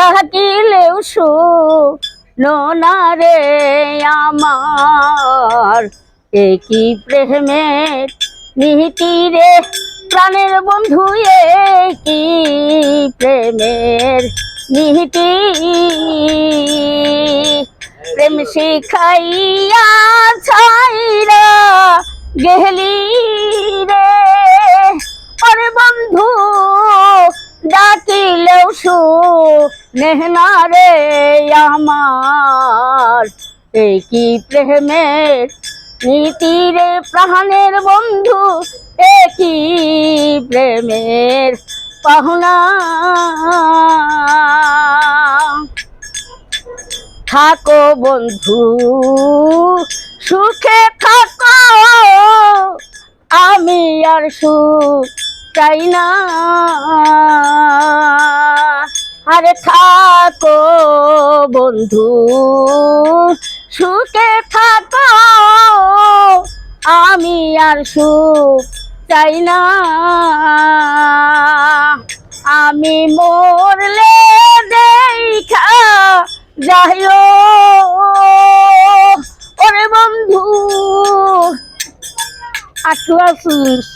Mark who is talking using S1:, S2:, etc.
S1: ডাকিলেও শোনো না রে আমার, কি প্রেমের নীতি রে প্রাণের বন্ধু, কি প্রেমের নীতি। প্রেম শিখাইয়া ছাইরা গেলি রে, ওরে বন্ধু ডাকিলেও শুনে না রে আমার, কি প্রেমের নীতি রে প্রাণের বন্ধু, কি প্রেমের পাহুনা। থাকো বন্ধু সুখে থাকো, আমি আর সুখ চাই না। আরে থাকো বন্ধু সুখে থাকো, আমি আর সুখ চাই না। আমি মরলে দেখা যাইও ওরে বন্ধু, আটু আসিস।